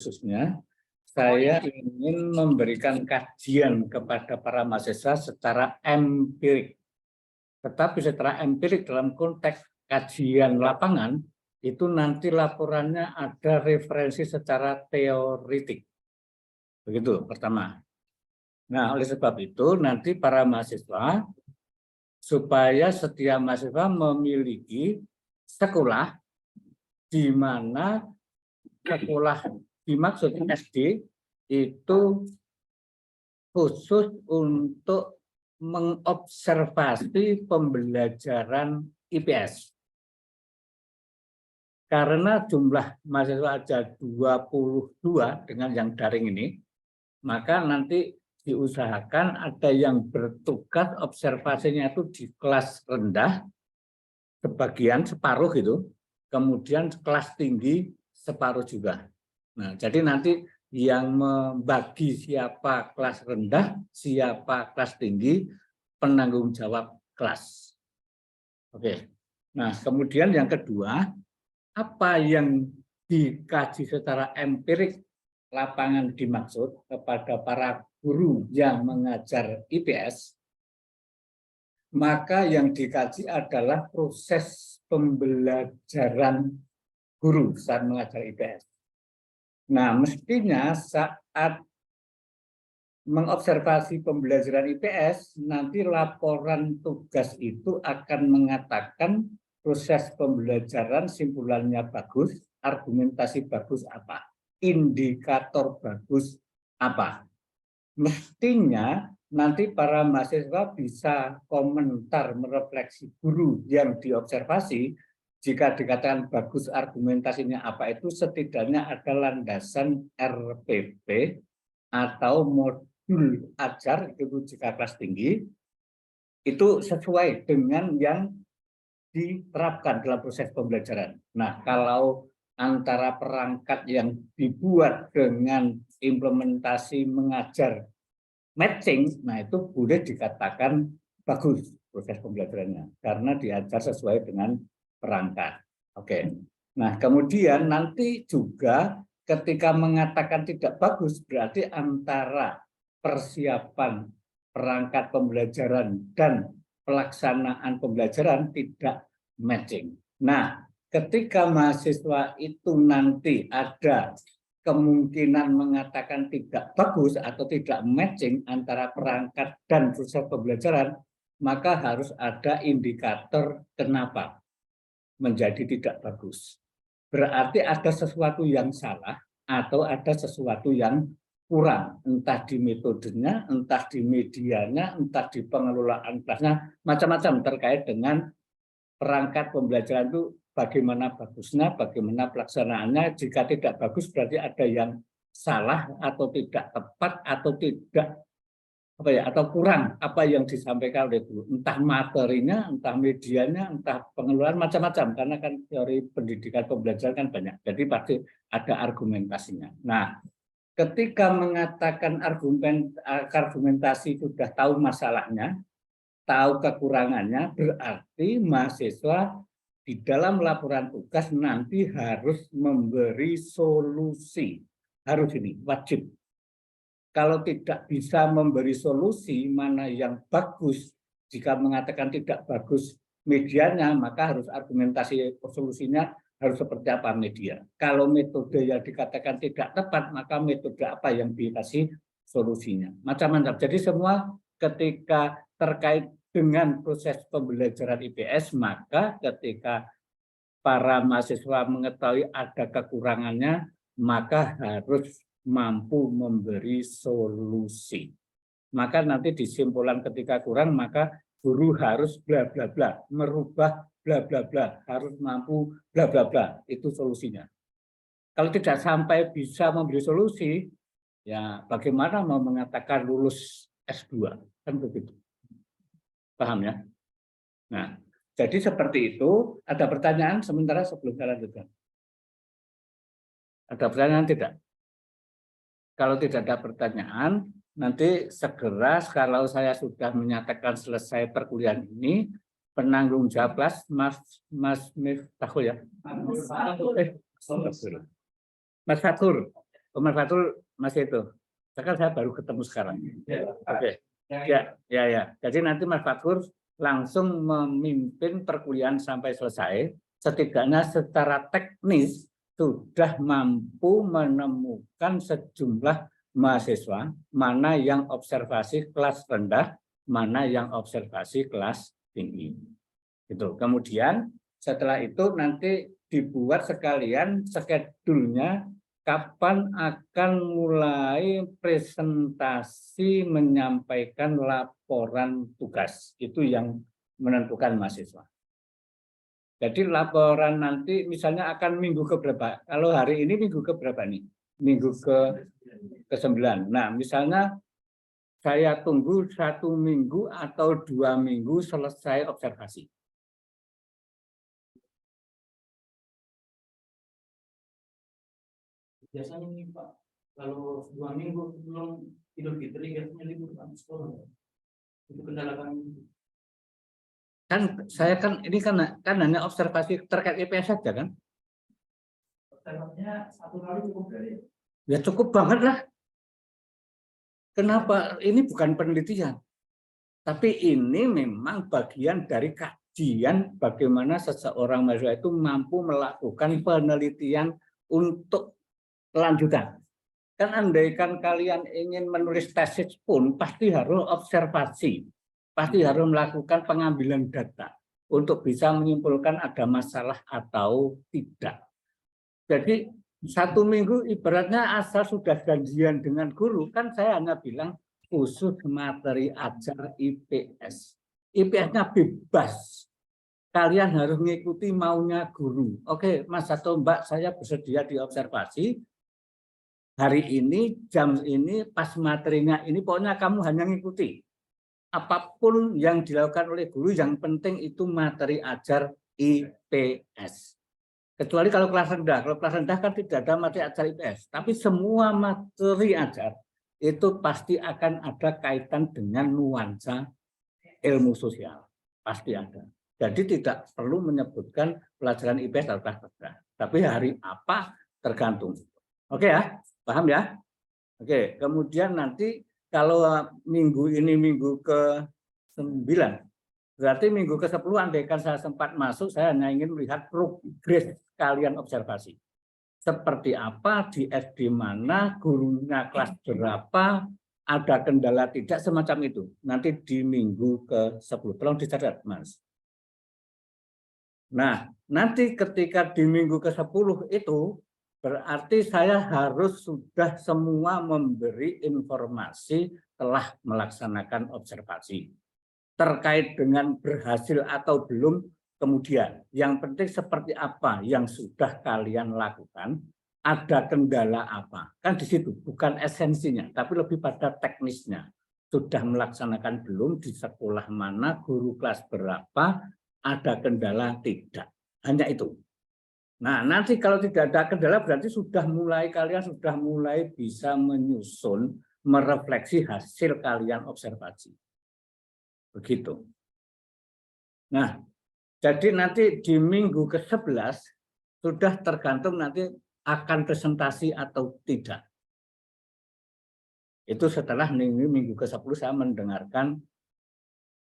khususnya saya ingin memberikan kajian kepada para mahasiswa secara empirik. Tetapi secara empirik dalam konteks kajian lapangan, itu nanti laporannya ada referensi secara teoritik. Begitu pertama. Nah, oleh sebab itu nanti para mahasiswa, supaya setiap mahasiswa memiliki sekolah di mana sekolah dimaksud SD itu khusus untuk mengobservasi pembelajaran IPS. Karena jumlah mahasiswa ada 22 dengan yang daring ini, maka nanti diusahakan ada yang bertugas observasinya itu di kelas rendah, sebagian separuh gitu, kemudian kelas tinggi separuh juga. Nah, jadi nanti yang membagi siapa kelas rendah, siapa kelas tinggi, penanggung jawab kelas. Oke. Nah, kemudian yang kedua, apa yang dikaji secara empirik lapangan dimaksud kepada para guru yang mengajar IPS, maka yang dikaji adalah proses pembelajaran guru saat mengajar IPS. Nah, mestinya saat mengobservasi pembelajaran IPS, nanti laporan tugas itu akan mengatakan proses pembelajaran simpulannya bagus, argumentasi bagus apa, indikator bagus apa. Mestinya nanti para mahasiswa bisa komentar merefleksi guru yang diobservasi. Jika dikatakan bagus argumentasinya apa, itu setidaknya ada landasan RPP atau modul ajar, itu jika kelas tinggi, itu sesuai dengan yang diterapkan dalam proses pembelajaran. Nah, kalau antara perangkat yang dibuat dengan implementasi mengajar matching, nah itu boleh dikatakan bagus proses pembelajarannya karena diajar sesuai dengan perangkat. Oke. Nah, kemudian nanti juga ketika mengatakan tidak bagus berarti antara persiapan perangkat pembelajaran dan pelaksanaan pembelajaran tidak matching. Nah, ketika mahasiswa itu nanti ada kemungkinan mengatakan tidak bagus atau tidak matching antara perangkat dan proses pembelajaran, maka harus ada indikator kenapa menjadi tidak bagus. Berarti ada sesuatu yang salah atau ada sesuatu yang kurang, entah di metodenya, entah di medianya, entah di pengelolaan kelasnya, macam-macam terkait dengan perangkat pembelajaran itu bagaimana bagusnya, bagaimana pelaksanaannya. Jika tidak bagus berarti ada yang salah atau tidak tepat atau tidak atau kurang apa yang disampaikan oleh guru, entah materinya, entah medianya, entah pengelolaan, macam-macam, karena kan teori pendidikan pembelajaran kan banyak, jadi pasti ada argumentasinya. Nah, ketika mengatakan argumentasi sudah tahu masalahnya, tahu kekurangannya, berarti mahasiswa di dalam laporan tugas nanti harus memberi solusi. Harus, ini wajib. Kalau tidak bisa memberi solusi mana yang bagus, jika mengatakan tidak bagus medianya, maka harus argumentasi solusinya harus seperti apa media. Kalau metode yang dikatakan tidak tepat, maka metode apa yang dikasih solusinya. Macam-macam. Jadi semua ketika terkait dengan proses pembelajaran IPS, maka ketika para mahasiswa mengetahui ada kekurangannya, maka harus mampu memberi solusi. Maka nanti disimpulan ketika kurang, maka guru harus bla bla bla, merubah bla bla bla, harus mampu bla bla bla, itu solusinya. Kalau tidak sampai bisa memberi solusi, ya bagaimana mau mengatakan lulus S2, kan begitu. Paham ya? Nah, jadi seperti itu. Ada pertanyaan sementara sebelum saya lanjutkan? Ada pertanyaan tidak? Kalau tidak ada pertanyaan, nanti segera kalau saya sudah menyatakan selesai perkuliahan ini, penanggung jawab kelas Mas Miftahul ya? Mas Fatur. Mas Fatul masih itu. Sekarang saya baru ketemu sekarang. Oke. Ya. Jadi nanti Mas Fatul langsung memimpin perkuliahan sampai selesai. Setidaknya secara teknis sudah mampu menemukan sejumlah mahasiswa mana yang observasi kelas rendah, mana yang observasi kelas tinggi. Gitu. Kemudian setelah itu nanti dibuat sekalian skedulnya kapan akan mulai presentasi menyampaikan laporan tugas. Itu yang menentukan mahasiswa. Jadi laporan nanti misalnya akan minggu ke berapa? Kalau hari ini minggu ke berapa nih? Minggu ke-9. Nah, misalnya saya tunggu 1 minggu atau 2 minggu selesai observasi. Biasanya nih Pak, kalau 2 minggu sebelum Idul Fitri biasanya libur sekolah. Itu kendala kami. Kan saya ini kan hanya observasi terkait IPS saja kan? Observasinya 1 kali cukup dari. Ya cukup banget lah. Kenapa? Ini bukan penelitian. Tapi ini memang bagian dari kajian bagaimana seseorang mahasiswa itu mampu melakukan penelitian untuk kelanjutan. Kan andaikan kalian ingin menulis tesis pun pasti harus observasi, pasti harus melakukan pengambilan data untuk bisa menyimpulkan ada masalah atau tidak. Jadi 1 minggu ibaratnya asal sudah janjian dengan guru, kan saya hanya bilang khusus materi ajar IPS. IPS-nya bebas. Kalian harus mengikuti maunya guru. Oke, Mas atau Mbak, saya bersedia diobservasi. Hari ini, jam ini, pas materinya ini, pokoknya kamu hanya mengikuti. Apapun yang dilakukan oleh guru, yang penting itu materi ajar IPS. Kecuali kalau kelas rendah. Kalau kelas rendah kan tidak ada materi ajar IPS. Tapi semua materi ajar itu pasti akan ada kaitan dengan nuansa ilmu sosial. Pasti ada. Jadi tidak perlu menyebutkan pelajaran IPS atau kelas rendah. Tapi hari apa tergantung. Oke ya? Paham ya? Oke, kemudian nanti kalau minggu ini minggu ke-9, berarti minggu ke-10 andaikan saya sempat masuk, saya hanya ingin melihat progres kalian observasi. Seperti apa, di SD mana, gurunya kelas berapa, ada kendala tidak, semacam itu. Nanti di minggu ke-10, tolong dicatat, Mas. Nah, nanti ketika di minggu ke-10 itu, berarti saya harus sudah semua memberi informasi telah melaksanakan observasi. Terkait dengan berhasil atau belum, kemudian yang penting seperti apa yang sudah kalian lakukan, ada kendala apa. Kan di situ, bukan esensinya, tapi lebih pada teknisnya. Sudah melaksanakan belum, di sekolah mana, guru kelas berapa, ada kendala tidak. Hanya itu. Nah, nanti kalau tidak ada kendala berarti kalian sudah mulai bisa menyusun, merefleksi hasil kalian observasi. Begitu. Nah, jadi nanti di minggu ke-11 sudah tergantung nanti akan presentasi atau tidak. Itu setelah minggu ke-10 saya mendengarkan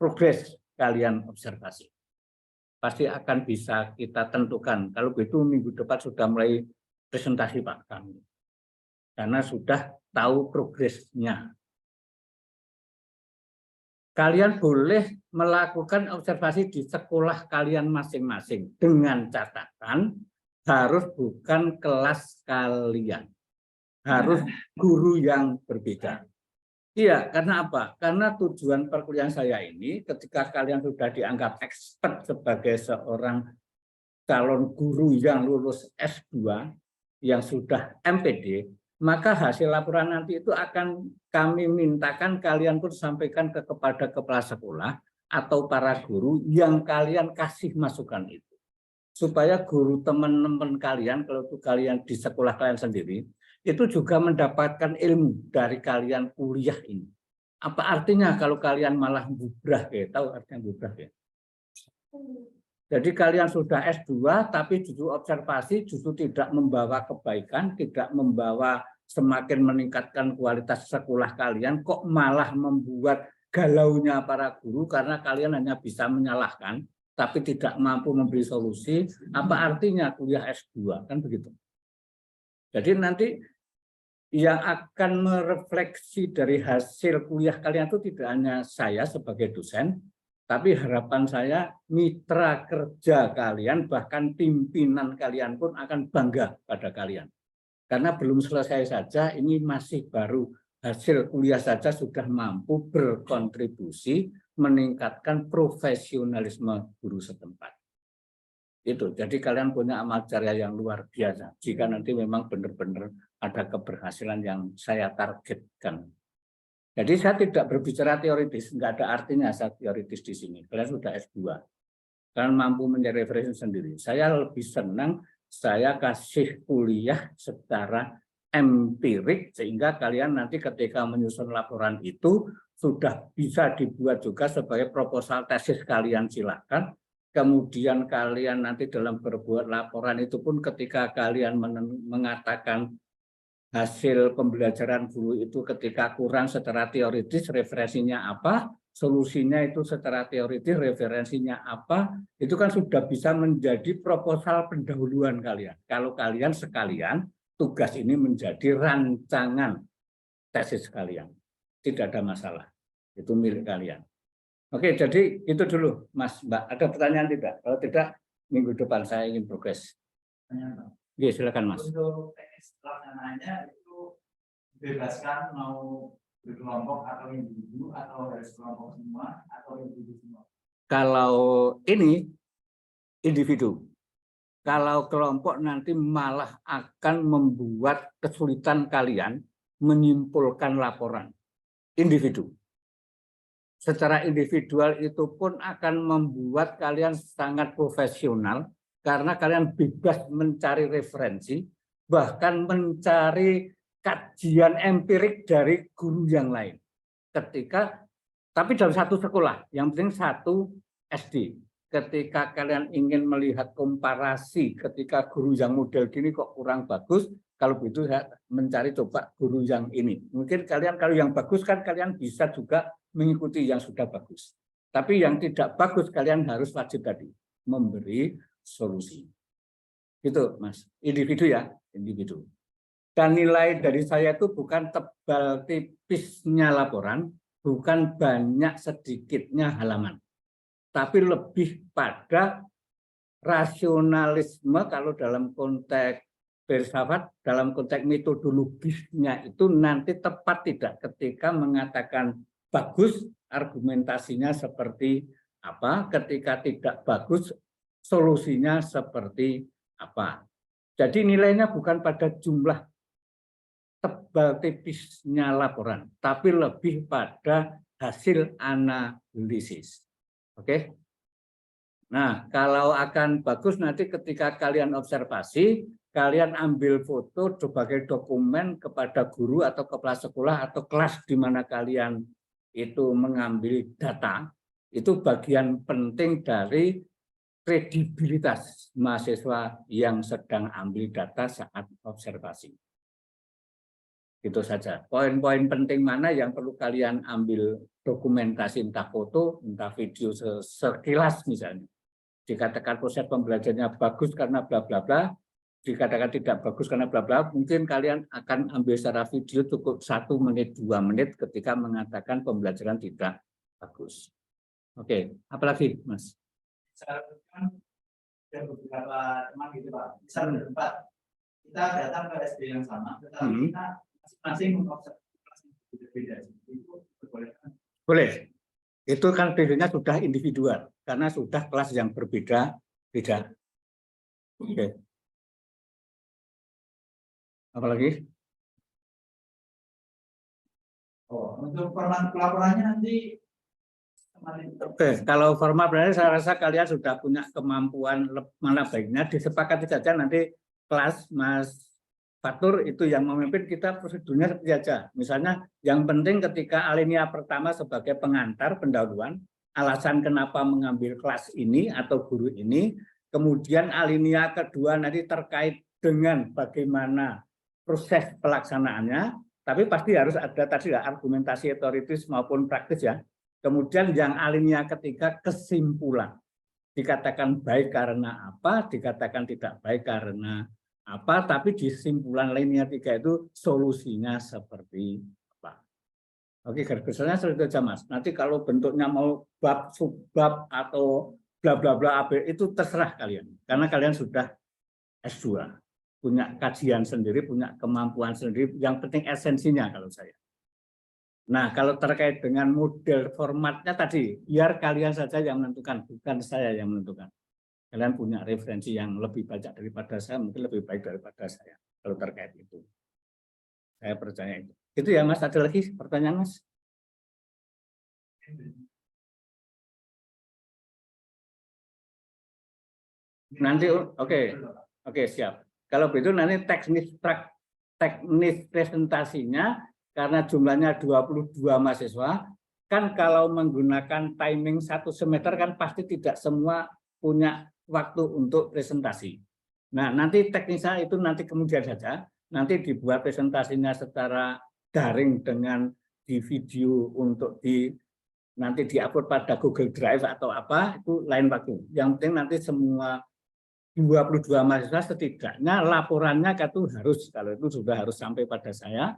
progres kalian observasi. Pasti akan bisa kita tentukan. Kalau begitu minggu depan sudah mulai presentasi Pak kami. Karena sudah tahu progresnya. Kalian boleh melakukan observasi di sekolah kalian masing-masing. Dengan catatan harus bukan kelas kalian. Harus guru yang berbeda. Iya, karena apa? Karena tujuan perkuliahan saya ini ketika kalian sudah dianggap expert sebagai seorang calon guru yang lulus S2, yang sudah MPD, maka hasil laporan nanti itu akan kami mintakan kalian pun sampaikan kepada kepala sekolah atau para guru yang kalian kasih masukan itu. Supaya guru teman-teman kalian, kalau itu kalian di sekolah kalian sendiri, itu juga mendapatkan ilmu dari kalian kuliah ini. Apa artinya kalau kalian malah bubrah, tahu artinya bubrah ya? Jadi kalian sudah S2 tapi justru observasi justru tidak membawa kebaikan, tidak membawa semakin meningkatkan kualitas sekolah kalian, kok malah membuat galaunya para guru karena kalian hanya bisa menyalahkan, tapi tidak mampu memberi solusi. Apa artinya kuliah S2? Kan begitu. Jadi nanti yang akan merefleksi dari hasil kuliah kalian itu tidak hanya saya sebagai dosen, tapi harapan saya mitra kerja kalian, bahkan pimpinan kalian pun akan bangga pada kalian. Karena belum selesai saja, ini masih baru hasil kuliah saja sudah mampu berkontribusi meningkatkan profesionalisme guru setempat. Itu, jadi kalian punya amal jariah yang luar biasa. Jika nanti memang benar-benar ada keberhasilan yang saya targetkan. Jadi saya tidak berbicara teoritis, nggak ada artinya saya teoritis di sini. Kalian sudah S2, kalian mampu menjadi referensi sendiri. Saya lebih senang saya kasih kuliah secara empirik, sehingga kalian nanti ketika menyusun laporan itu sudah bisa dibuat juga sebagai proposal tesis kalian, silakan. Kemudian kalian nanti dalam berbuat laporan itu pun ketika kalian mengatakan hasil pembelajaran guru itu ketika kurang secara teoritis, referensinya apa, solusinya itu secara teoritis, referensinya apa, itu kan sudah bisa menjadi proposal pendahuluan kalian. Kalau kalian sekalian, tugas ini menjadi rancangan tesis kalian. Tidak ada masalah, itu milik kalian. Oke, jadi itu dulu, Mas, Mbak. Ada pertanyaan tidak? Kalau tidak, minggu depan saya ingin progres. Oke, silakan, Mas. Untuk teknis pelaksanaannya itu bebaskan mau berkelompok atau individu, atau harus kelompok semua atau individu semua? Kalau ini individu. Kalau kelompok nanti malah akan membuat kesulitan kalian menyimpulkan laporan. Individu. Secara individual itu pun akan membuat kalian sangat profesional karena kalian bebas mencari referensi, bahkan mencari kajian empirik dari guru yang lain. Tapi dalam satu sekolah, yang penting satu SD. Ketika kalian ingin melihat komparasi ketika guru yang model gini kok kurang bagus, kalau begitu saya mencari coba guru yang ini. Mungkin kalian kalau yang bagus kan kalian bisa juga mengikuti yang sudah bagus. Tapi yang tidak bagus kalian harus wajib tadi memberi solusi. Itu, Mas. Individu ya, individu. Dan nilai dari saya itu bukan tebal tipisnya laporan, bukan banyak sedikitnya halaman. Tapi lebih pada rasionalisme kalau dalam konteks filsafat, dalam konteks metodologisnya itu nanti tepat tidak ketika mengatakan bagus, argumentasinya seperti apa, ketika tidak bagus, solusinya seperti apa. Jadi nilainya bukan pada jumlah tebal tipisnya laporan, tapi lebih pada hasil analisis. Oke. Nah, kalau akan bagus nanti ketika kalian observasi, kalian ambil foto sebagai dokumen kepada guru atau kepala sekolah atau kelas di mana kalian itu mengambil data, itu bagian penting dari kredibilitas mahasiswa yang sedang ambil data saat observasi. Itu saja. Poin-poin penting mana yang perlu kalian ambil dokumentasi, entah foto, entah video sekilas misalnya. Dikatakan proses pembelajarannya bagus karena bla bla bla, dikatakan tidak bagus karena bla bla, mungkin kalian akan ambil secara video cukup 1 menit 2 menit ketika mengatakan pembelajaran tidak bagus. Oke, apalagi Mas? Misalkan ada beberapa teman gitu Pak, misal berempat, kita datang ke SD yang sama, tetapi kita masing-masing mengobservasi berbeda. Itu diperbolehkan? Boleh. Itu kan bedanya sudah individual, karena sudah kelas yang berbeda-beda. Oke. Apalagi? Oh, untuk format pelaporannya nanti. Oke, kalau format berarti saya rasa kalian sudah punya kemampuan mana baiknya disepakati saja nanti kelas Mas Fatur itu yang memimpin, kita prosedurnya seperti aja. Misalnya yang penting ketika alinea pertama sebagai pengantar pendahuluan, alasan kenapa mengambil kelas ini atau guru ini, kemudian alinea kedua nanti terkait dengan bagaimana proses pelaksanaannya, tapi pasti harus ada tadi ya argumentasi teoritis maupun praktis ya. Kemudian yang alinea ketiga kesimpulan. Dikatakan baik karena apa, dikatakan tidak baik karena apa, tapi di kesimpulan alinea 3 itu solusinya seperti apa. Oke, garis besarnya seperti itu aja Mas. Nanti kalau bentuknya mau bab, subbab atau bla bla bla itu terserah kalian. Karena kalian sudah S2, punya kajian sendiri, punya kemampuan sendiri, yang penting esensinya kalau saya. Nah, kalau terkait dengan model formatnya tadi, biar kalian saja yang menentukan, bukan saya yang menentukan. Kalian punya referensi yang lebih banyak daripada saya, mungkin lebih baik daripada saya, kalau terkait itu. Saya percaya itu. Itu ya Mas, ada lagi pertanyaan Mas? Nanti, oke, siap. Kalau begitu nanti teknis presentasinya, karena jumlahnya 22 mahasiswa, kan kalau menggunakan timing 1 semester kan pasti tidak semua punya waktu untuk presentasi. Nah, nanti teknisnya itu nanti kemudian saja, nanti dibuat presentasinya secara daring dengan di video untuk nanti diupload pada Google Drive atau apa, itu lain waktu. Yang penting nanti semua 22 mahasiswa setidaknya laporannya itu harus, kalau itu sudah harus sampai pada saya,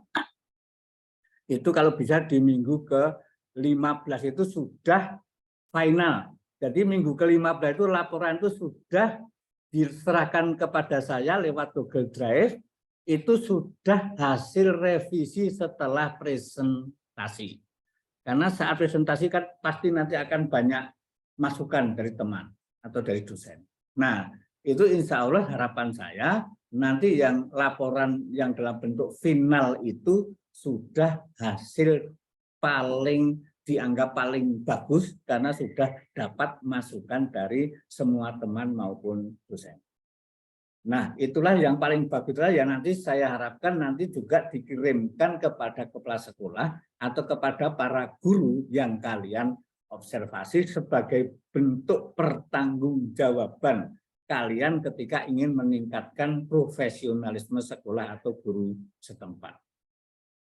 itu kalau bisa di minggu ke-15 itu sudah final. Jadi minggu ke-15 itu laporan itu sudah diserahkan kepada saya lewat Google Drive, itu sudah hasil revisi setelah presentasi. Karena saat presentasi kan pasti nanti akan banyak masukan dari teman atau dari dosen. Nah, itu insya Allah harapan saya nanti yang laporan yang dalam bentuk final itu sudah hasil dianggap paling bagus karena sudah dapat masukan dari semua teman maupun dosen. Nah, itulah yang paling baguslah yang nanti saya harapkan nanti juga dikirimkan kepada kepala sekolah atau kepada para guru yang kalian observasi sebagai bentuk pertanggungjawaban kalian ketika ingin meningkatkan profesionalisme sekolah atau guru setempat.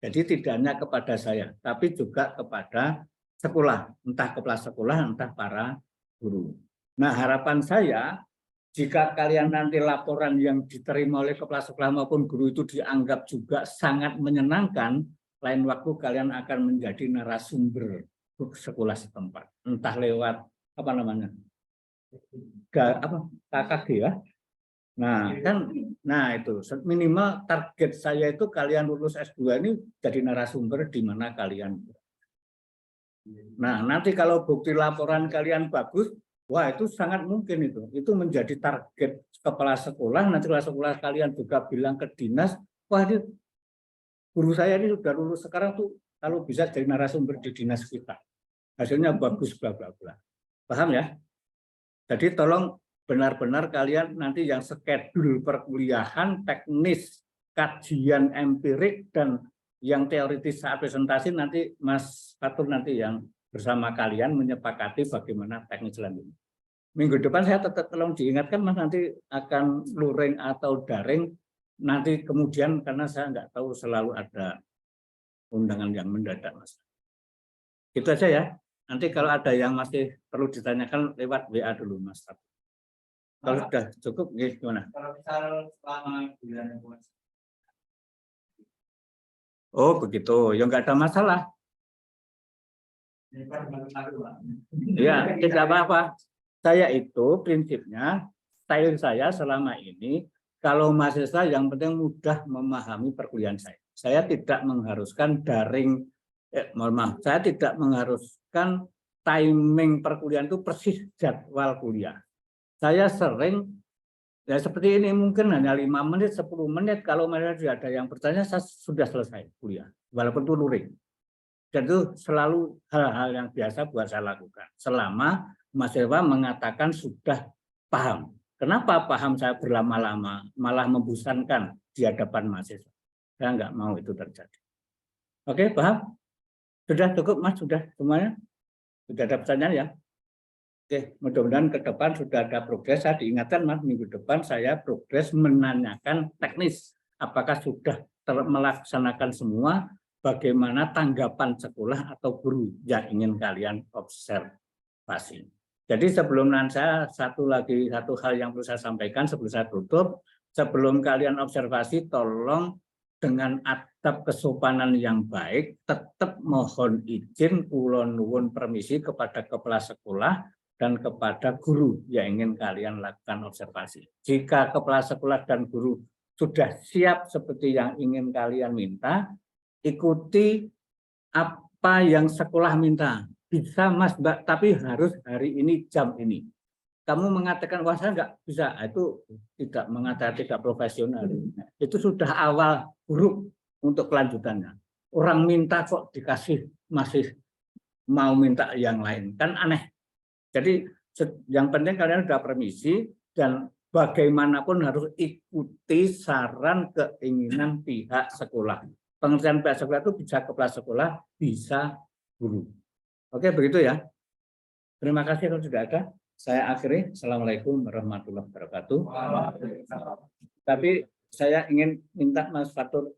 Jadi tidak hanya kepada saya, tapi juga kepada sekolah, entah kepala sekolah, entah para guru. Nah, harapan saya, jika kalian nanti laporan yang diterima oleh kepala sekolah maupun guru itu dianggap juga sangat menyenangkan, lain waktu kalian akan menjadi narasumber sekolah setempat, entah lewat KKG ya. Nah, itu minimal target saya itu kalian lulus S2 ini jadi narasumber di mana kalian. Nah, nanti kalau bukti laporan kalian bagus, wah itu sangat mungkin itu menjadi target kepala sekolah. Nanti kepala sekolah kalian juga bilang ke dinas, wah ini guru saya ini sudah lulus sekarang tuh kalau bisa jadi narasumber di dinas kita. Hasilnya bagus bla bla bla. Paham ya? Jadi tolong benar-benar kalian nanti yang skedul perkuliahan, teknis, kajian empirik, dan yang teoritis saat presentasi nanti Mas Fatur nanti yang bersama kalian menyepakati bagaimana teknis selanjutnya. Minggu depan saya tetap tolong diingatkan Mas nanti akan luring atau daring, nanti kemudian karena saya nggak tahu selalu ada undangan yang mendadak Mas. Itu aja ya. Nanti kalau ada yang masih perlu ditanyakan lewat WA dulu Mas Fatur. Kalau sudah cukup, gimana? Kalau misal selama bulan puasa. Oh begitu, ya nggak ada masalah. Ya, tidak apa-apa. Saya itu prinsipnya, style saya selama ini, kalau mahasiswa yang penting mudah memahami perkuliahan saya. Saya tidak mengharuskan daring, saya tidak mengharuskan timing perkuliahan itu persis jadwal kuliah. Saya sering, ya seperti ini mungkin hanya 5 menit, 10 menit, kalau tidak ada yang bertanya, saya sudah selesai kuliah, walaupun itu luring. Dan itu selalu hal-hal yang biasa buat saya lakukan, selama mahasiswa mengatakan sudah paham. Kenapa paham saya berlama-lama, malah membosankan di hadapan mahasiswa? Saya nggak mau itu terjadi. Oke, paham? Sudah cukup Mas, sudah semuanya? Sudah ada pertanyaan ya? Oke, mudah-mudahan ke depan sudah ada progres. Saya diingatkan Mas, minggu depan saya progres menanyakan teknis. Apakah sudah melaksanakan semua, bagaimana tanggapan sekolah atau guru yang ingin kalian observasi. Jadi sebelum saya satu hal yang perlu saya sampaikan sebelum saya tutup, sebelum kalian observasi, tolong dengan adab kesopanan yang baik, tetap mohon izin, kula nuwun permisi kepada kepala sekolah dan kepada guru yang ingin kalian lakukan observasi. Jika kepala sekolah dan guru sudah siap seperti yang ingin kalian minta, ikuti apa yang sekolah minta. Bisa Mas Mbak, tapi harus hari ini jam ini. Kamu mengatakan wah saya nggak bisa, itu tidak mengatakan tidak profesional. Itu sudah awal buruk untuk kelanjutannya. Orang minta kok dikasih masih mau minta yang lain, kan aneh. Jadi yang penting kalian sudah permisi dan bagaimanapun harus ikuti saran keinginan pihak sekolah. Pengertian pihak sekolah itu bisa kepala sekolah, bisa guru. Oke, begitu ya. Terima kasih kalau sudah ada. Saya akhiri. Assalamualaikum warahmatullahi wabarakatuh. Tapi saya ingin minta Mas Fatur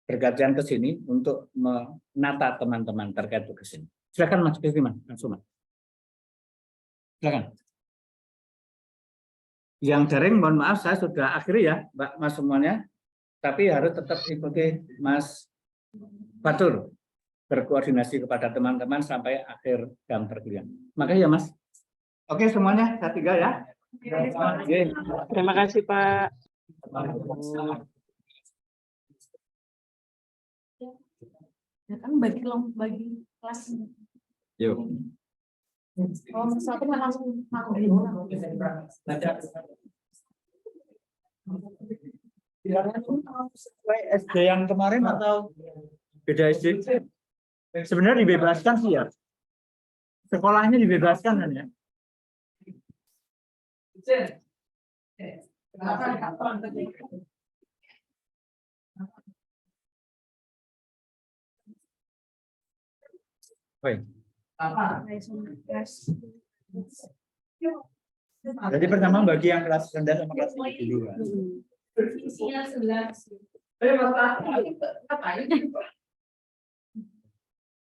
bergantian ke sini untuk menata teman-teman terkait tugas ini. Silakan Mas Firman, langsung Mas. Silakan. Yang daring, mohon maaf, saya sudah akhiri ya, Mbak Mas semuanya. Tapi harus tetap ikuti Mas Fatur, berkoordinasi kepada teman-teman sampai akhir jam perkuliahan. Makasih ya Mas. Oke semuanya, saya tinggal ya. Terima kasih Pak. Ya kan bagi kelas. Yuk. Oh, satu langsung masuk di mana? SD yang kemarin atau beda SD? Sebenarnya dibebaskan sih ya. Sekolahnya dibebaskan kan ya. Baik. Jadi pertama bagi yang kelas rendah sama kelas tinggi dulu. Kan?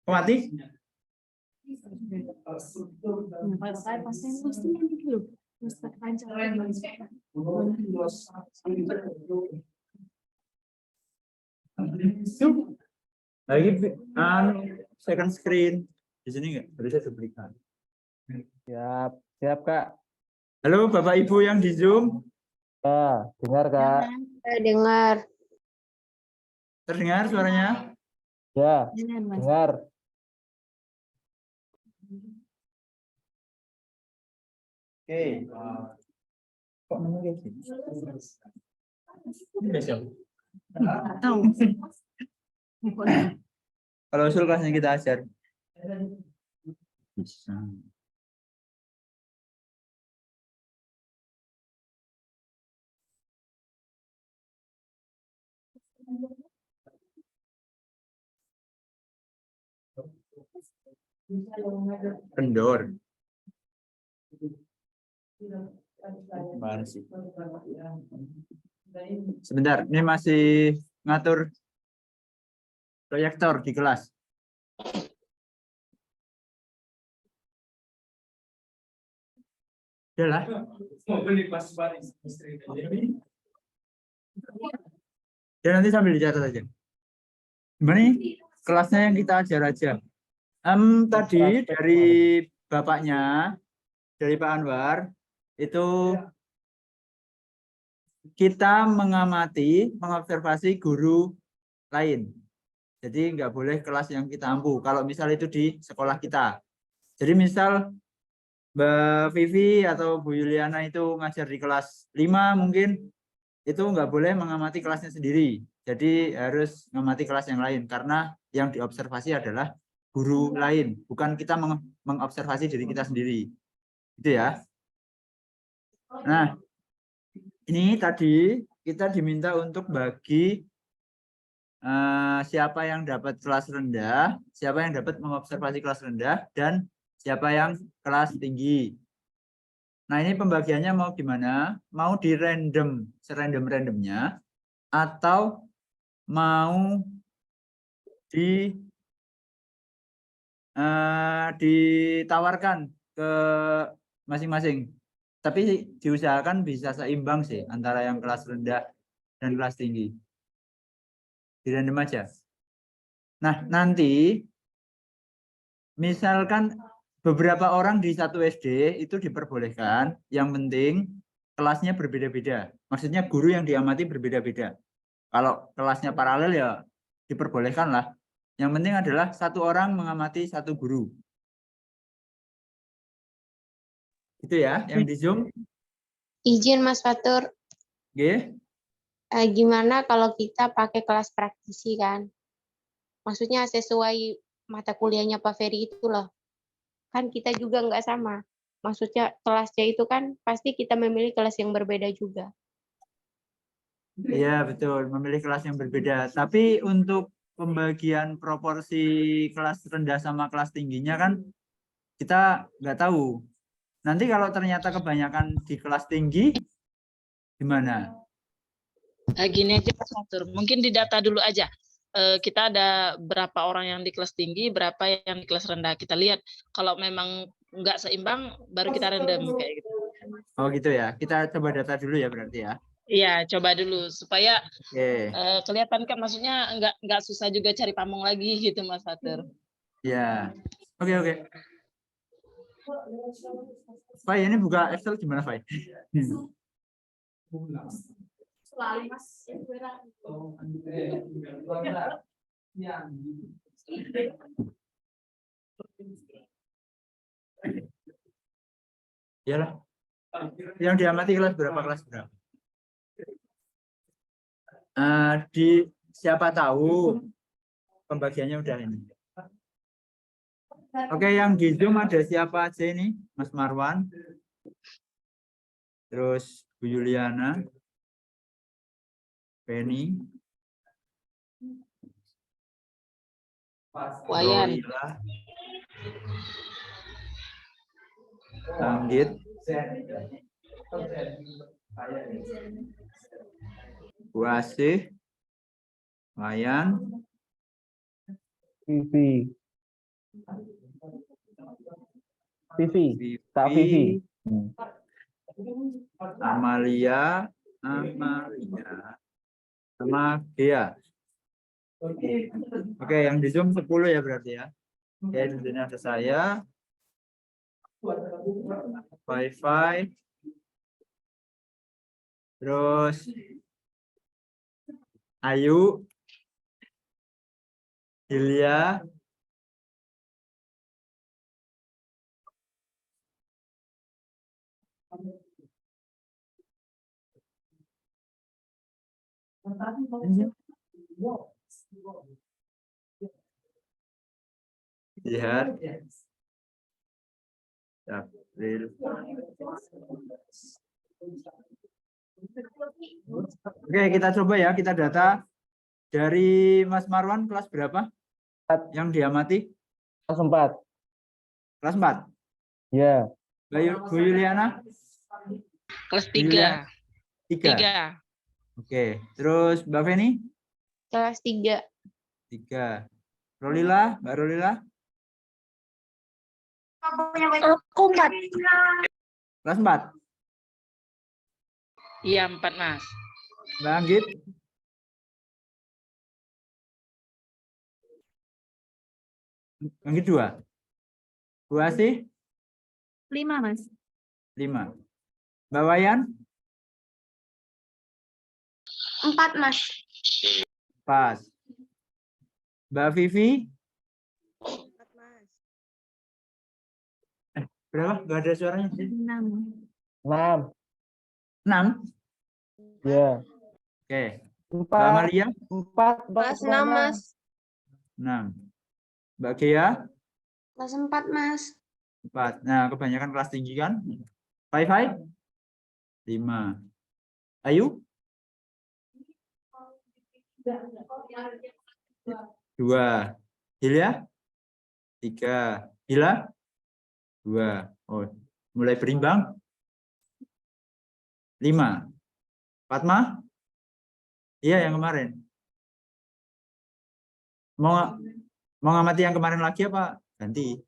Mati? Lagi second screen di sini nggak bisa duplikat. Siap Kak. Halo Bapak Ibu yang di Zoom. Ya, dengar Kak. Dengar. Terdengar suaranya? Ya, dengar. Oke. Kok menurut sih? Kalau usul kelasnya kita ajar. Bisa. Kendor. Mana sih? Sebentar, ini masih ngatur proyektor di kelas. Udah lah. Ya nanti sambil dicatat aja. Gimana nih? Kelasnya yang kita ajar aja. Tadi dari bapaknya, dari Pak Anwar, itu kita mengamati, mengobservasi guru lain. Jadi nggak boleh kelas yang kita ampu. Kalau misal itu di sekolah kita. Jadi misal Mbak Vivi atau Bu Yuliana itu ngajar di kelas 5 mungkin, itu nggak boleh mengamati kelasnya sendiri. Jadi harus mengamati kelas yang lain. Karena yang diobservasi adalah guru lain. Bukan kita mengobservasi diri kita sendiri. Gitu ya. Nah, ini tadi kita diminta untuk bagi siapa yang dapat kelas rendah, siapa yang dapat mengobservasi kelas rendah, dan siapa yang kelas tinggi. Nah, ini pembagiannya mau gimana? Mau di random, serandom-randomnya, atau mau ditawarkan ke masing-masing. Tapi diusahakan bisa seimbang sih antara yang kelas rendah dan kelas tinggi. Di random aja. Nah, nanti misalkan beberapa orang di satu SD itu diperbolehkan, yang penting kelasnya berbeda-beda. Maksudnya guru yang diamati berbeda-beda. Kalau kelasnya paralel ya diperbolehkan lah. Yang penting adalah satu orang mengamati satu guru. Itu ya, yang di Zoom. Izin Mas Fatur, Oke. gimana kalau kita pakai kelas praktisi kan? Maksudnya sesuai mata kuliahnya Pak Ferry itu loh. Kan kita juga nggak sama. Maksudnya kelasnya itu kan pasti kita memilih kelas yang berbeda juga. Iya, betul. Memilih kelas yang berbeda. Tapi untuk pembagian proporsi kelas rendah sama kelas tingginya kan kita nggak tahu. Nanti kalau ternyata kebanyakan di kelas tinggi, gimana? Gini aja Mas Fatur, mungkin didata dulu aja. Kita ada berapa orang yang di kelas tinggi, berapa yang di kelas rendah. Kita lihat kalau memang nggak seimbang, baru kita random kayak gitu. Oh gitu ya. Kita coba data dulu ya berarti ya. Iya, coba dulu supaya Oke. kelihatan kan, maksudnya nggak susah juga cari pamong lagi gitu Mas Fatur. Ya. Oke. Fai, ini buka Excel gimana, Fai? Selalu Mas. Iyalah. Yang diamati kelas berapa, kelas berapa? Siapa tahu pembagiannya udah ini. Oke, yang di Zoom ada siapa aja ini? Mas Marwan. Terus Bu Yuliana. Penny. Wayan. Roila. Anggit. Bu Asih. Wayan. Vivi. Kak Vivi. Amalia. Sama Gia. Oke, yang di Zoom 10 ya berarti ya. Oke, di sini ada saya. Wi-Fi. Terus Ayu. Hilya. Lihat. April. Oke, kita coba ya, kita data dari Mas Marwan kelas berapa? Yang diamati? Kelas 4. Kelas 4. Ya. Bu Yuliana? Kelas 3. 3. Oke, terus Mbak Feni? Kelas 3. 3. Rolila, Mbak Rolila? Aku 4. Kelas 4. Iya, 4 Mas. Mbak Anggit? Anggit 2. Bu Asih? 5 Mas. 5. Mbak Wayan? 4 Mas. 4. Mbak Vivi? 4 Mas. Berapa? Gak ada suaranya. 6. 6. 6? Ya. Oke. 4. Mbak Maria? 4. Kelas 6 Mas. 6. Mbak Gia? Kelas 4 Mas. 4. Nah, kebanyakan kelas tinggi kan? Wi-Fi? 5. Ayu? 2. Hilya? 3. Hila? 2. Oh, mulai berimbang? 5. Fatma? Iya, yang kemarin. Mau ngamati yang kemarin lagi apa ganti?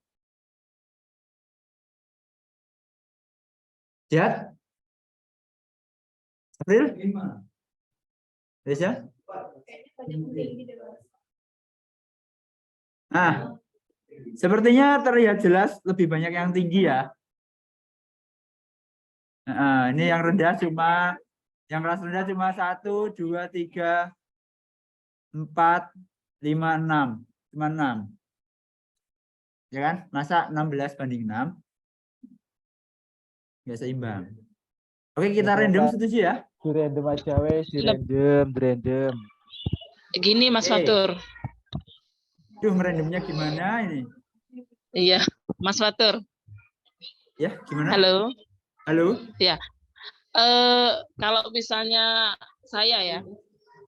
Jat? April? Reza? Nah, sepertinya terlihat jelas lebih banyak yang tinggi ya. Nah, ini yang rendah cuma, yang kelas rendah cuma 1, 2, 3, 4, 5, 6. Cuma 6. Ya kan? Masa 16 banding 6? Nggak seimbang. Oke, kita random, setuju ya? Di random aja wes, di random. Gini Mas Oke. Fatur. Duh, randomnya gimana ini? Iya, Mas Fatur. Ya, gimana? Halo. Halo? Ya. Kalau misalnya saya ya,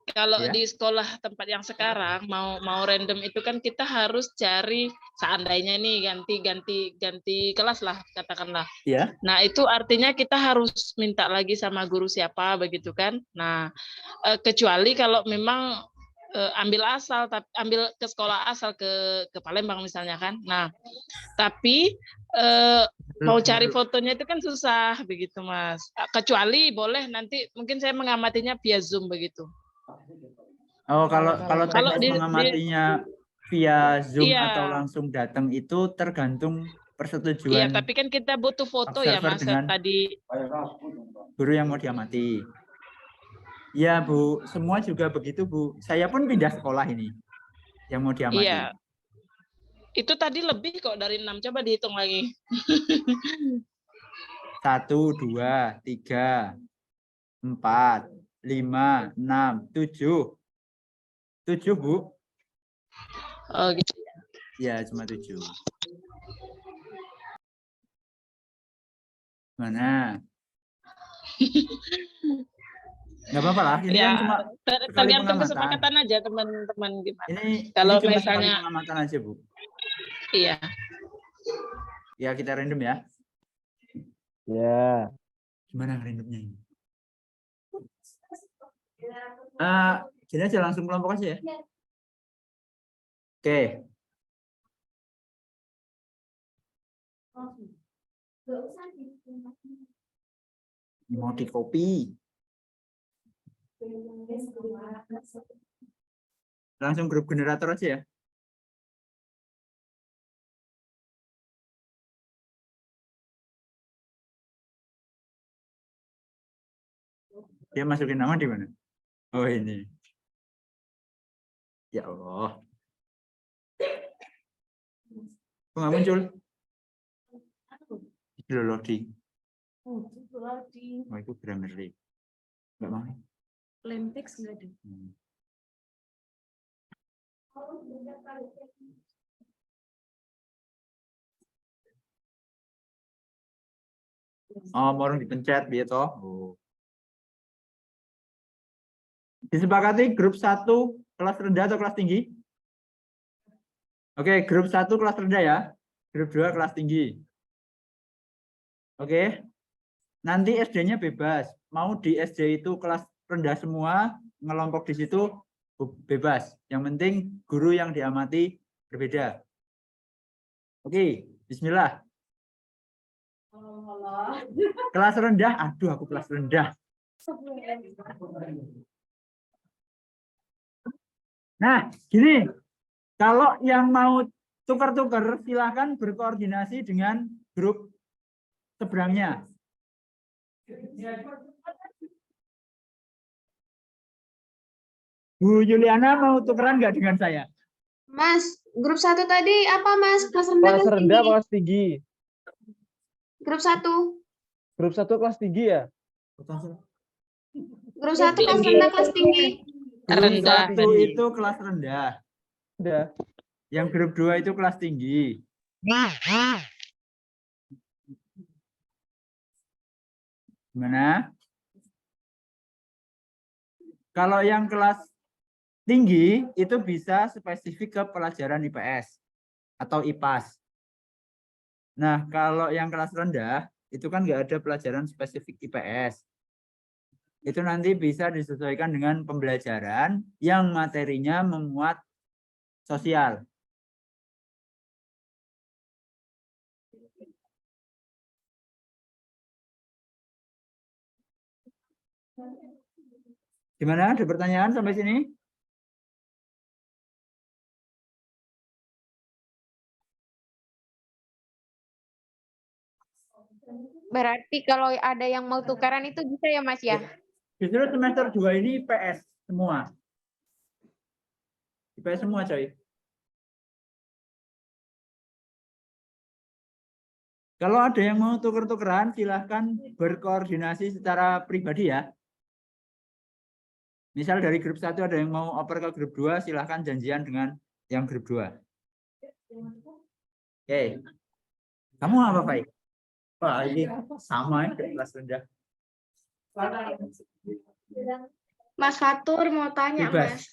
kalau Ya. di sekolah tempat yang sekarang mau random itu kan kita harus cari seandainya nih ganti kelas lah katakanlah. Ya. Nah, itu artinya kita harus minta lagi sama guru siapa begitu kan. Nah, kecuali kalau memang ambil ke sekolah asal ke Palembang misalnya kan. Nah, tapi mau cari fotonya itu kan susah begitu Mas. Kecuali boleh nanti mungkin saya mengamatinya via Zoom begitu. Oh, kalau Kalau teknis mengamatinya via Zoom iya, atau langsung datang itu tergantung iya, persetujuan tapi kan kita butuh foto ya observer Mas dengan tadi. guru yang mau diamati. Ya Bu, semua juga begitu Bu. Saya pun pindah sekolah ini yang mau diamati. Iya. Itu tadi lebih kok dari 6, coba dihitung lagi. 1, 2, 3, 4, 5, 6, 7. 7 Bu. Oh gitu. Ya, cuma 7. Mana? Nggak apa-apa lah, ini Ya, kan cuma sekali tergantung pengamatan. kesepakatan aja teman-teman gimana. Ini Kalau cuma sekali misalnya pengamatan aja Bu. iya. Ya, kita random ya. Ya. Gimana randomnya ini? Gini aja langsung kelompok aja ya. Oke. Mau di copy. Langsung grup generator aja ya. Dia masukin nama di mana? Oh ini. Ya Allah. Kok nggak muncul? Itu loading. Oh itu Grammarly. Nggak mau. Lemtex nggak ada. Oh, mau dipencet biar toh. Oh. Disepakati grup 1 kelas rendah atau kelas tinggi? Oke, grup 1 kelas rendah ya. Grup 2 kelas tinggi. Oke. Nanti SD-nya bebas. Mau di SD itu kelas rendah semua, ngelompok di situ bebas. Yang penting guru yang diamati berbeda. Oke, bismillah. Kelas rendah, aduh aku kelas rendah. Nah, gini. Kalau yang mau tukar-tukar, silahkan berkoordinasi dengan grup seberangnya. Bu Juliana mau tukeran nggak dengan saya? Mas, grup 1 tadi apa Mas? Kelas rendah, Kelas kelas rendah, tinggi? kelas tinggi. Grup 1. Grup 1 kelas tinggi ya? Grup 1 kelas rendah, kelas tinggi. Grup Rendah. 1 itu kelas rendah. Udah. Yang grup 2 itu kelas tinggi. Gimana? Kalau yang kelas tinggi itu bisa spesifik ke pelajaran IPS atau IPAS. Nah, kalau yang kelas rendah itu kan nggak ada pelajaran spesifik IPS. Itu nanti bisa disesuaikan dengan pembelajaran yang materinya memuat sosial. Gimana? Ada pertanyaan sampai sini? Berarti kalau ada yang mau tukaran itu bisa ya Mas ya? Justru semester 2 ini IPS semua. IPS semua, coy. Kalau ada yang mau tuker-tukeran, silahkan berkoordinasi secara pribadi ya. Misal dari grup 1 ada yang mau oper ke grup 2, silahkan janjian dengan yang grup 2. Oke. Kamu apa, Pak? Wah, ini sama ya, kelas rendah. Mas Fatur mau tanya, Bebas. Mas.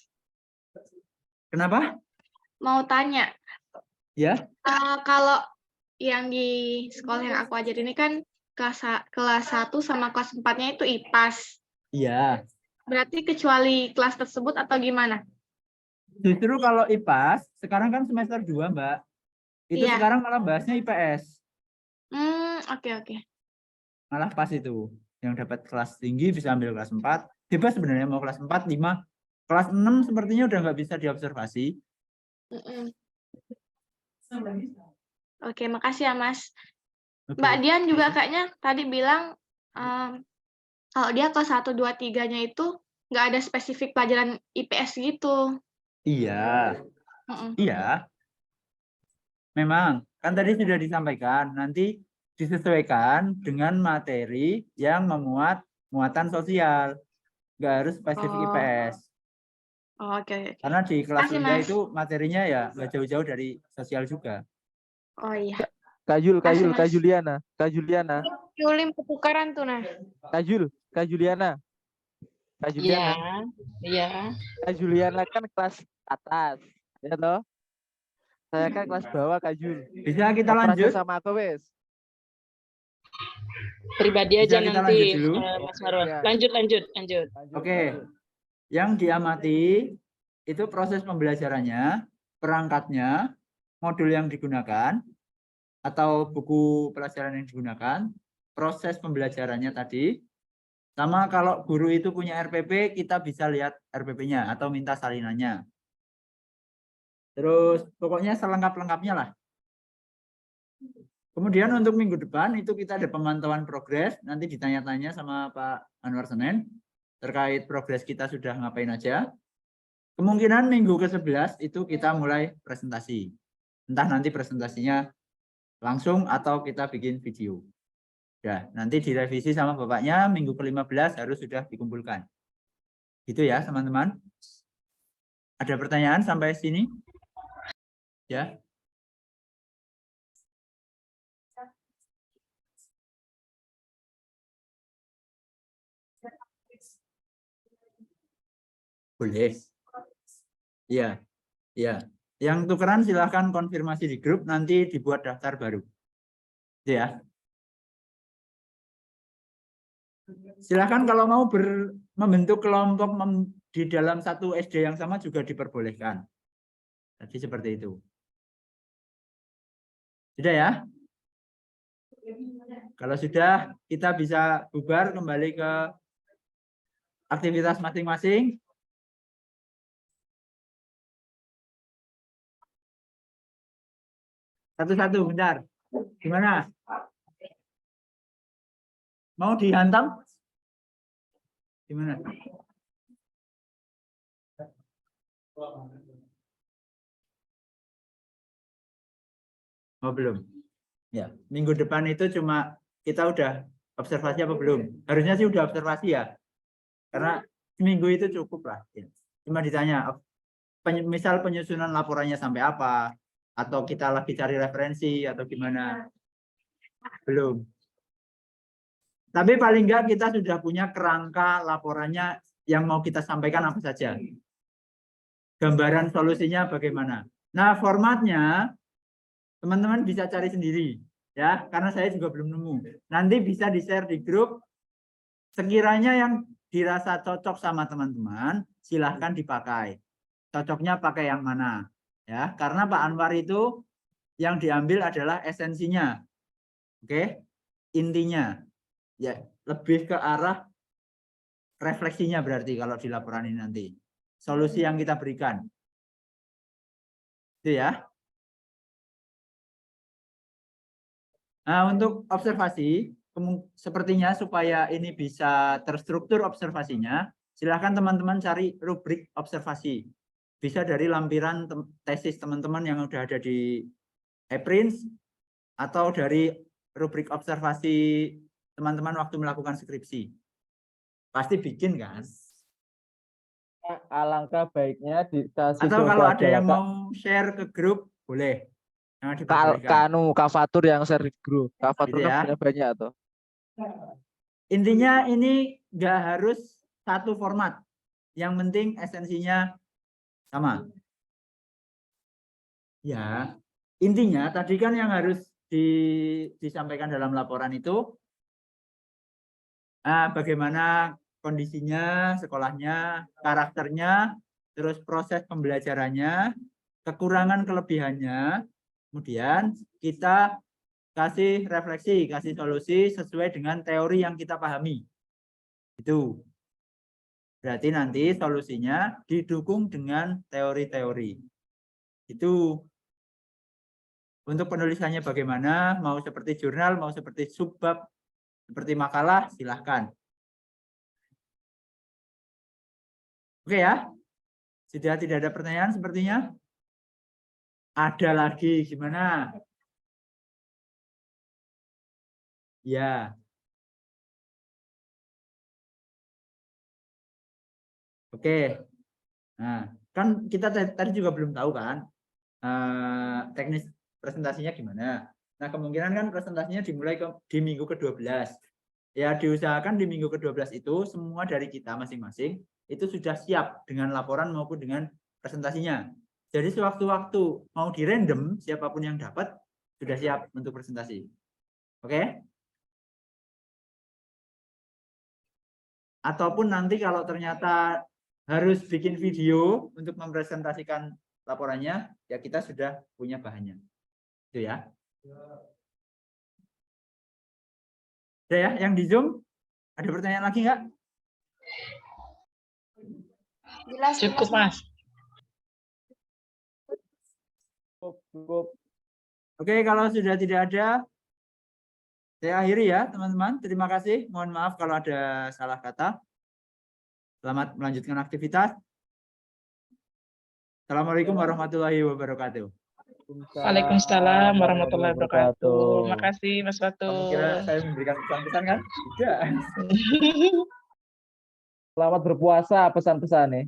Kenapa? Mau tanya. Ya. Kalau yang di sekolah yang aku ajar ini kan kelas 1 sama kelas 4-nya itu IPAS. Iya. Berarti kecuali kelas tersebut atau gimana? Justru kalau IPAS, sekarang kan semester 2, Mbak. Itu Iya. sekarang malah bahasnya IPS. Oke. Malah pas itu. Yang dapat kelas tinggi bisa ambil kelas 4. Bebas sebenarnya mau kelas 4, 5. Kelas 6 sepertinya udah nggak bisa diobservasi. Oke, makasih ya, Mas. Oke. Mbak Dian juga kayaknya tadi bilang kalau dia kelas 1, 2, 3-nya itu nggak ada spesifik pelajaran IPS gitu. Iya. Iya. Memang, kan tadi sudah disampaikan, nanti disesuaikan dengan materi yang memuat muatan sosial. Nggak harus spesifik IPS. Oke. Karena di kelas Makasih, rendah Mas. itu materinya ya nggak jauh-jauh dari sosial juga. Oh iya. Kak Mas. Juliana. Yulim pertukaran tuh nah. Kak Juliana. Iya, iya. Kak Juliana kan kelas atas, ya toh? Saya kan kelas bawah, Kak Jul. Bisa kita Operasi lanjut? sama aku, wes. Pribadi Bisa aja kita nanti, lanjut dulu? Mas Marwan. Ya. Lanjut. Oke. Yang diamati itu proses pembelajarannya, perangkatnya, modul yang digunakan, atau buku pelajaran yang digunakan, proses pembelajarannya tadi, sama kalau guru itu punya RPP, kita bisa lihat RPP-nya atau minta salinannya. Terus pokoknya selengkap-lengkapnya lah. Kemudian untuk minggu depan itu kita ada pemantauan progres, nanti ditanya-tanya sama Pak Anwar Senen terkait progres kita sudah ngapain aja. Kemungkinan minggu ke-11 itu kita mulai presentasi. Entah nanti presentasinya langsung atau kita bikin video. Ya, nanti direvisi sama Bapaknya, minggu ke-15 harus sudah dikumpulkan. Gitu ya, teman-teman. Ada pertanyaan sampai sini? Ya. Boleh. Iya. Iya. Yang tukeran silahkan konfirmasi di grup, nanti dibuat daftar baru. Ya. Silahkan kalau mau membentuk kelompok di dalam satu SD yang sama juga diperbolehkan. Jadi seperti itu. Sudah ya? Kalau sudah, kita bisa bubar kembali ke aktivitas masing-masing. Satu-satu, bentar. Gimana? Mau dihantam? Gimana? Oh, belum. Ya, minggu depan itu cuma kita udah observasi apa belum? Harusnya sih udah observasi ya. Karena seminggu itu cukup lah. Cuma ditanya, misal penyusunan laporannya sampai apa? Atau kita lagi cari referensi atau gimana? Belum. Tapi paling enggak kita sudah punya kerangka laporannya yang mau kita sampaikan apa saja. Gambaran solusinya bagaimana. Nah, formatnya teman-teman bisa cari sendiri ya, karena saya juga belum nemu. Nanti bisa di-share di grup. Sekiranya yang dirasa cocok sama teman-teman, silahkan dipakai. Cocoknya pakai yang mana? Ya, karena Pak Anwar itu yang diambil adalah esensinya. Oke? Intinya. Ya, lebih ke arah refleksinya berarti kalau di laporan ini nanti. Solusi yang kita berikan. Itu ya. Nah, untuk observasi, sepertinya supaya ini bisa terstruktur observasinya, silakan teman-teman cari rubrik observasi. Bisa dari lampiran tesis teman-teman yang udah ada di ePrints, atau dari rubrik observasi teman-teman waktu melakukan skripsi. Pasti bikin kan? Alangkah baiknya dikasih Atau contoh kalau ada aja lah, yang Kak. mau share ke grup, boleh. Jangan Kak diperbolehkan. Kak Fatur yang share di grup. Kak Fatur Gitu kan ya. punya banyak tuh. Intinya ini nggak harus satu format. Yang penting esensinya sama. Ya, intinya tadi kan yang harus disampaikan dalam laporan itu bagaimana kondisinya, sekolahnya, karakternya, terus proses pembelajarannya, kekurangan kelebihannya, kemudian kita kasih refleksi, kasih solusi sesuai dengan teori yang kita pahami. Itu. Berarti nanti solusinya didukung dengan teori-teori. Itu. Untuk penulisannya bagaimana, mau seperti jurnal, mau seperti subbab, seperti makalah, silahkan. Oke ya? Sudah tidak ada pertanyaan sepertinya? Ada lagi, gimana? Ya. Oke. Nah, kan kita tadi juga belum tahu kan teknis presentasinya gimana. Nah, kemungkinan kan presentasinya dimulai di minggu ke-12. Ya, diusahakan di minggu ke-12 itu semua dari kita masing-masing itu sudah siap dengan laporan maupun dengan presentasinya. Jadi sewaktu-waktu mau di random, siapapun yang dapat sudah siap untuk presentasi. Oke? Ataupun nanti kalau ternyata harus bikin video untuk mempresentasikan laporannya, ya kita sudah punya bahannya. Itu ya. Udah ya, yang di Zoom ada pertanyaan lagi nggak? Jelas, Cukup, Mas. Cukup. Oke, kalau sudah tidak ada, saya akhiri ya, teman-teman. Terima kasih. Mohon maaf kalau ada salah kata. Selamat melanjutkan aktivitas. Assalamualaikum warahmatullahi wabarakatuh. Waalaikumsalam warahmatullahi wabarakatuh. Makasih, Mas Fatur. Kamu kira saya memberikan pesan-pesan kan? Tidak. Selamat berpuasa pesan-pesan nih.